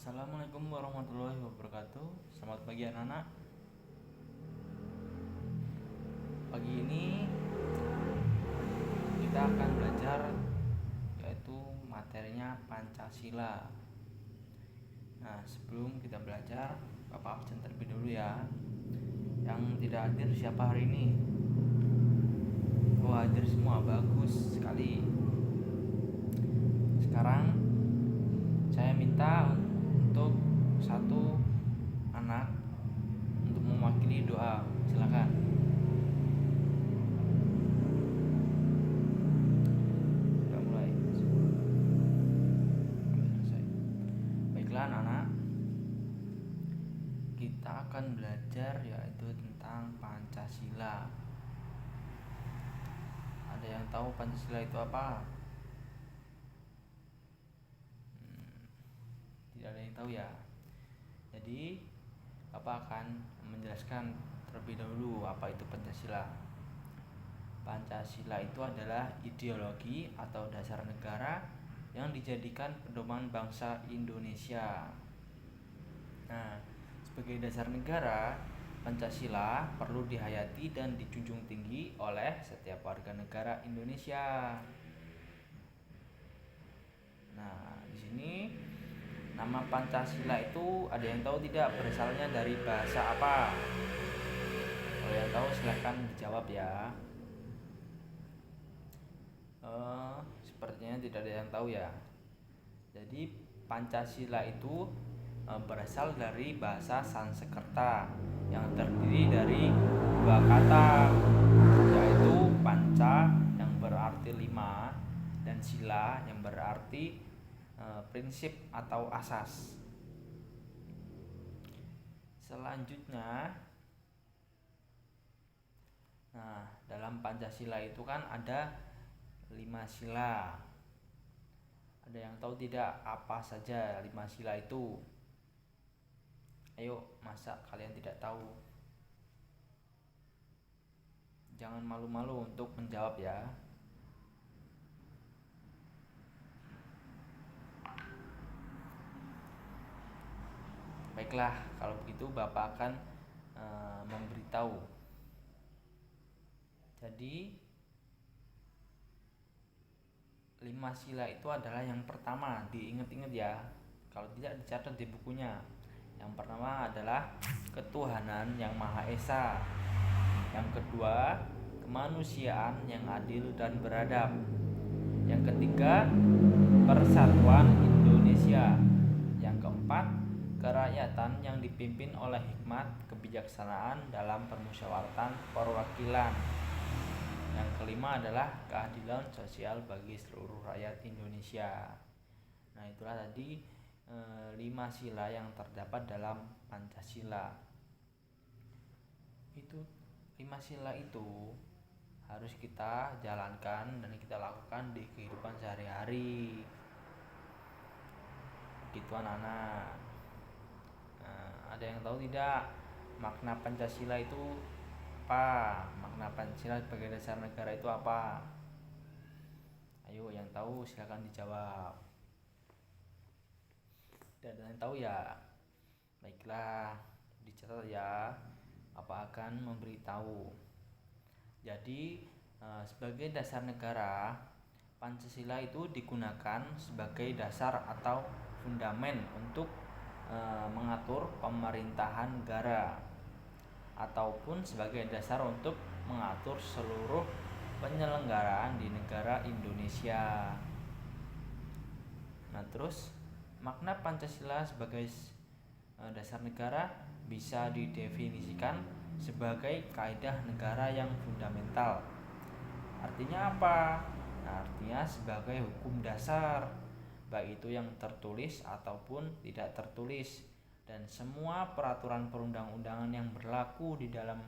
Assalamualaikum warahmatullahi wabarakatuh. Selamat pagi anak-anak. Pagi ini kita akan belajar yaitu materinya Pancasila. Nah, sebelum kita belajar, Bapak absen terlebih dulu ya. Yang tidak hadir siapa hari ini? Oh, hadir semua, bagus sekali. Sekarang saya minta untuk satu anak untuk mewakili doa. Silakan. Sudah mulai. Selesai. Baiklah anak-anak, kita akan belajar yaitu tentang Pancasila. Ada yang tahu Pancasila itu apa? Tidak ada yang tahu ya. Jadi Bapak akan menjelaskan terlebih dahulu apa itu Pancasila. Pancasila itu adalah ideologi atau dasar negara yang dijadikan pedoman bangsa Indonesia. Nah, sebagai dasar negara, Pancasila perlu dihayati dan dijunjung tinggi oleh setiap warga negara Indonesia. Nah, di sini nama Pancasila itu ada yang tahu tidak berasalnya dari bahasa apa? Kalau yang tahu silahkan dijawab ya. Sepertinya tidak ada yang tahu ya. Jadi Pancasila itu berasal dari bahasa Sanskerta yang terdiri dari dua kata, yaitu panca yang berarti lima dan sila yang berarti prinsip atau asas. Selanjutnya, nah dalam Pancasila itu kan ada 5 sila. Ada yang tahu tidak apa saja 5 sila itu? Ayo, masa kalian tidak tahu? Jangan malu-malu untuk menjawab ya. Baiklah, kalau begitu Bapak akan memberitahu. Jadi 5 sila itu adalah yang pertama, diingat-ingat ya. Kalau tidak dicatat di bukunya. Yang pertama adalah ketuhanan yang Maha Esa. Yang kedua, kemanusiaan yang adil dan beradab. Yang ketiga, persatuan Indonesia. Yang keempat, kerakyatan yang dipimpin oleh hikmat kebijaksanaan dalam permusyawaratan perwakilan. Yang kelima adalah keadilan sosial bagi seluruh rakyat Indonesia. Nah, itulah tadi 5 sila yang terdapat dalam Pancasila. Itu 5 sila itu harus kita jalankan dan kita lakukan di kehidupan sehari-hari. Begitu anak-anak. Nah, ada yang tahu tidak makna Pancasila itu apa? Makna Pancasila sebagai dasar negara itu apa? Ayo, yang tahu silakan dijawab. Tidak ada yang tahu ya? Baiklah, dicatat ya. Apa akan memberitahu. Jadi sebagai dasar negara, Pancasila itu digunakan sebagai dasar atau fundamen untuk mengatur pemerintahan negara ataupun sebagai dasar untuk mengatur seluruh penyelenggaraan di negara Indonesia. Nah, terus makna Pancasila sebagai dasar negara bisa didefinisikan sebagai kaidah negara yang fundamental. Artinya apa? Nah, artinya sebagai hukum dasar, baik itu yang tertulis ataupun tidak tertulis, dan semua peraturan perundang-undangan yang berlaku di dalam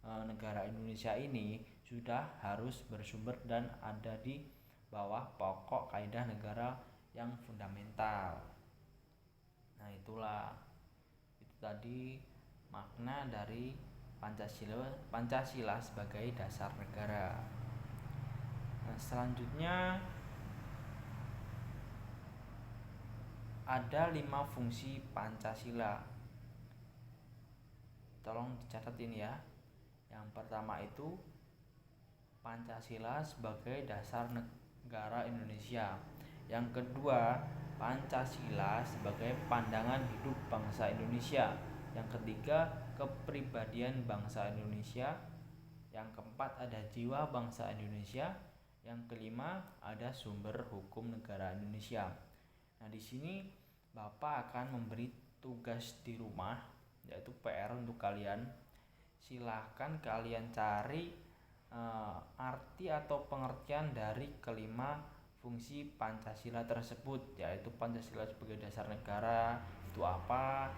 negara Indonesia ini sudah harus bersumber dan ada di bawah pokok kaidah negara yang fundamental. Nah, itulah itu tadi makna dari Pancasila sebagai dasar negara. Nah, selanjutnya ada 5 fungsi Pancasila. Tolong dicatat ini ya. Yang pertama itu Pancasila sebagai dasar negara Indonesia. Yang kedua, Pancasila sebagai pandangan hidup bangsa Indonesia. Yang ketiga, kepribadian bangsa Indonesia. Yang keempat, ada jiwa bangsa Indonesia. Yang kelima, ada sumber hukum negara Indonesia. Nah, di sini Bapak akan memberi tugas di rumah, yaitu PR untuk kalian. Silahkan kalian cari arti atau pengertian dari kelima fungsi Pancasila tersebut, yaitu Pancasila sebagai dasar negara itu apa,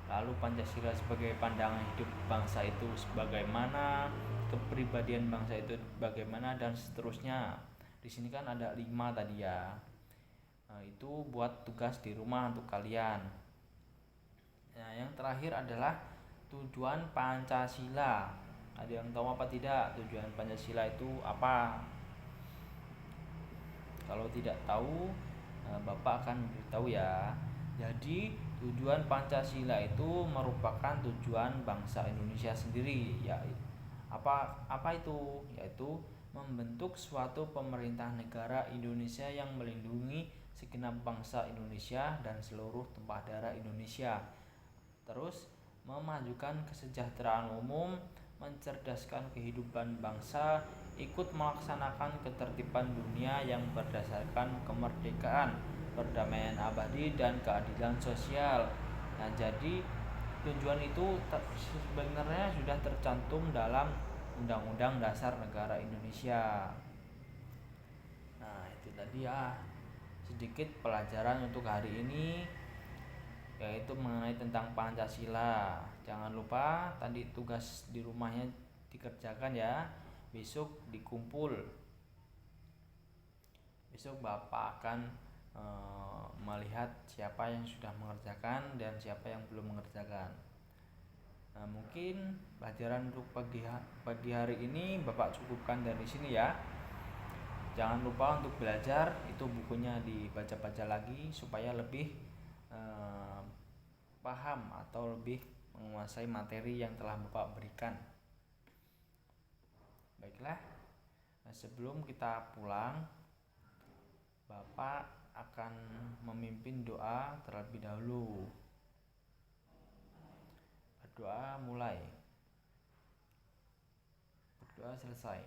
lalu Pancasila sebagai pandangan hidup bangsa itu sebagaimana, kepribadian bangsa itu bagaimana, dan seterusnya. Di sini kan ada 5 tadi ya. Nah, itu buat tugas di rumah untuk kalian. Nah, yang terakhir adalah tujuan Pancasila. Ada yang tahu apa tidak tujuan Pancasila itu apa? Kalau tidak tahu, Bapak akan beritahu ya. Jadi tujuan Pancasila itu merupakan tujuan bangsa Indonesia sendiri, ya. Apa itu? Yaitu membentuk suatu pemerintah negara Indonesia yang melindungi segenap bangsa Indonesia dan seluruh tumpah darah Indonesia. Terus memajukan kesejahteraan umum, mencerdaskan kehidupan bangsa, ikut melaksanakan ketertiban dunia yang berdasarkan kemerdekaan, perdamaian abadi, dan keadilan sosial. Nah, jadi tujuan itu sebenarnya sudah tercantum dalam Undang-Undang Dasar Negara Indonesia. Nah, itu tadi ya sedikit pelajaran untuk hari ini, yaitu mengenai tentang Pancasila. Jangan lupa tadi tugas di rumahnya dikerjakan ya. Besok dikumpul. Besok Bapak akan melihat siapa yang sudah mengerjakan dan siapa yang belum mengerjakan. Nah, mungkin pelajaran untuk pagi hari ini Bapak cukupkan dari sini ya. Jangan lupa untuk belajar, itu bukunya dibaca-baca lagi supaya lebih paham atau lebih menguasai materi yang telah Bapak berikan. Baiklah, sebelum kita pulang, Bapak akan memimpin doa terlebih dahulu. Berdoa mulai. Berdoa selesai.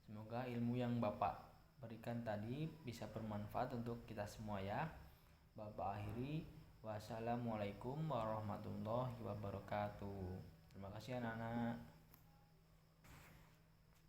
Semoga ilmu yang Bapak berikan tadi bisa bermanfaat untuk kita semua ya. Bapak akhiri, wassalamualaikum warahmatullahi wabarakatuh. Terima kasih anak-anak.